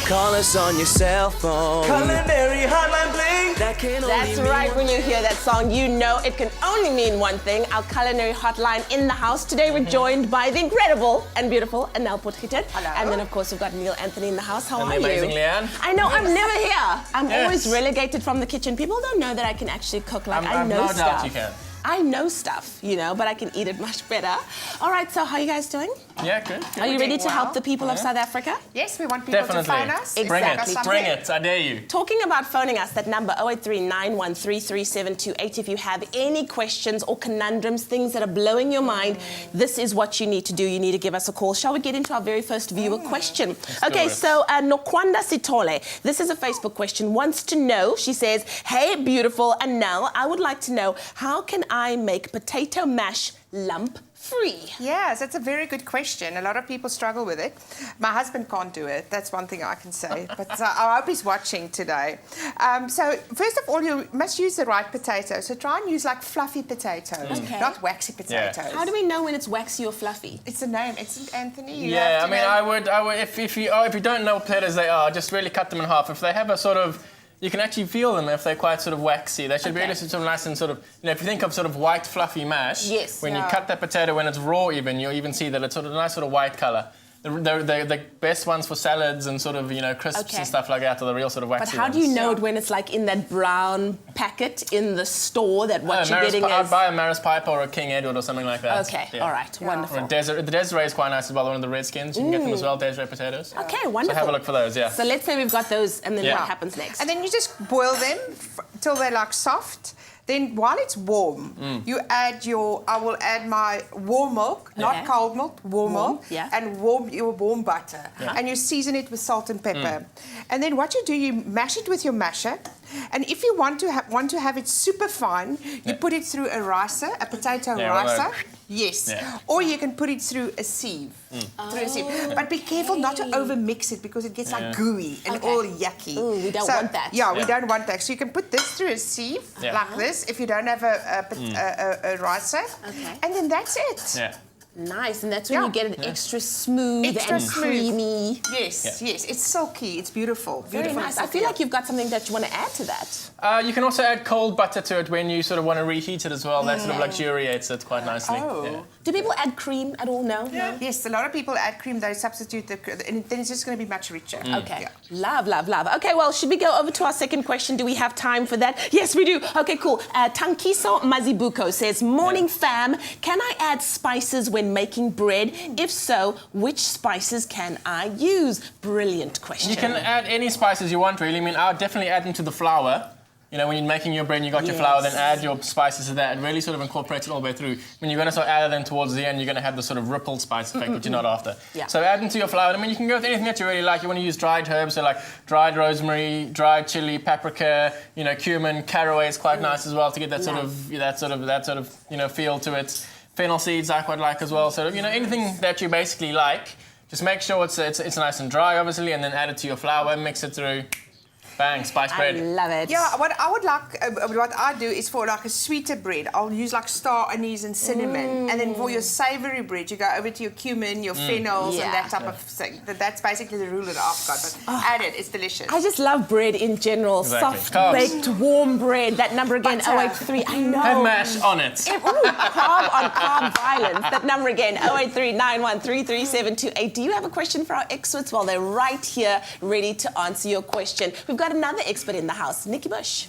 Call us on your cell phone. Culinary Hotline bling. That's right. When you hear that song, you know it can only mean one thing. Our Culinary Hotline in the house. Today we're joined by the incredible and beautiful Anel Potgieter. Hello. And then, of course, we've got Neil Anthony in the house. How And are the you? amazing Leanne. I know, I'm never here. I'm Yes. always relegated from the kitchen. People don't know that I can actually cook. Like, I I've know no stuff. doubt you can. I know stuff, you know, but I can eat it much better. All right, so how are you guys doing? Yeah, good. Are you ready to well. help the people of South Africa? Yes, we want people Definitely. to phone us. Exactly. Bring Got it. something. Bring it. I dare you. Talking about phoning us, that number 083-913-3728. If you have any questions or conundrums, things that are blowing your mind, this is what you need to do. You need to give us a call. Shall we get into our very first viewer question? Okay, so Nokwanda Sitole, this is a Facebook question, wants to know, she says, hey, beautiful Anel, I would like to know, how can I make potato mash lump free? Yes, that's a very good question. A lot of people struggle with it. My husband can't do it. That's one thing I can say. But I hope he's watching today. So first of all, you must use the right potato. So try and use like fluffy potatoes, Okay. not waxy potatoes. How do we know when it's waxy or fluffy? It's a name. It's Anthony. You Yeah, have I to mean, know. I would, if you don't know what potatoes they are, just really cut them in half. If they have a sort of, you can actually feel them if they're quite sort of waxy. They should be really sort of nice and sort of, you know, if you think of sort of white fluffy mash, Yes. when you Yeah. cut that potato when it's raw even, you'll even see that it's sort of a nice sort of white colour. The best ones for salads and sort of, you know, crisps Okay. and stuff like that are the real sort of waxy But how do you know it when it's like in that brown packet in the store that what you're getting I'd is... buy a Maris Piper or a King Edward or something like that. Okay, Yeah. all right, Yeah. Or wonderful. a the Desiree is quite nice as well, one of the Redskins. You can get them as well, Desiree potatoes. Okay, So wonderful. have a look for those, yeah. So let's say we've got those, and then Yeah. what happens next? And then you just boil them till they're like soft. Then while it's warm, you add I will add my warm milk, Okay. not cold milk, warm milk, yeah. and your warm butter. And you season it with salt and pepper. And then what you do, you mash it with your masher. And if you want to have it super fine, you put it through a ricer, a potato Yeah, well, ricer. Yes. Yeah. Or you can put it through a sieve. Through a sieve. But be careful not to over mix it because it gets like gooey and Okay. all yucky. Ooh, we don't want that. Yeah, we Yeah. don't want that. So you can put this through a sieve Yeah. like this if you don't have a ricer. Okay. And then that's it. Yeah. Nice, and that's when Yeah. you get it extra smooth Extra and smooth. creamy. Yes, yes. It's silky. It's beautiful. Very Beautiful. nice. I feel like you've got something that you want to add to that. You can also add cold butter to it when you sort of want to reheat it as well. That sort of luxuriates it quite nicely. Oh. Yeah. Do people add cream at all? No? Yes, a lot of people add cream. They substitute and then it's just going to be much richer. Okay. Yeah. Love, love, love. Okay, well, should we go over to our second question? Do we have time for that? Yes, we do. Okay, cool. Tankiso Mazibuko says, morning fam, can I add spices when making bread? If so, which spices can I use? Brilliant question. You can add any spices you want, really. I mean, I would definitely add them to the flour. You know, when you're making your bread and you got your flour, then add your spices to that and really sort of incorporate it all the way through. When you're going to start adding them towards the end, you're going to have the sort of rippled spice effect, which you're not after. Yeah. So add them to your flour. I mean, you can go with anything that you really like. You want to use dried herbs, so like dried rosemary, dried chili, paprika, you know, cumin, caraway is quite nice as well to get that sort of you know, feel to it. Fennel seeds I quite like as well. So, you know, anything that you basically like, just make sure it's nice and dry, obviously, and then add it to your flour, mix it through. Bang, spice bread. I love it. Yeah, what I would like, what I do is for like a sweeter bread, I'll use like star anise and cinnamon. And then for your savoury bread, you go over to your cumin, your fennels, and that type of thing. That's basically the rule that I've got. But add it, it's delicious. I just love bread in general. Exactly. Soft, Carbs. baked, warm bread. That number again, Butter. 083. I know. Have mash on it. Carb on carb violence. That number again, 083-913-3728. Do you have a question for our experts? Well, they're right here, ready to answer your question. We've got another expert in the house, Nikki Bush.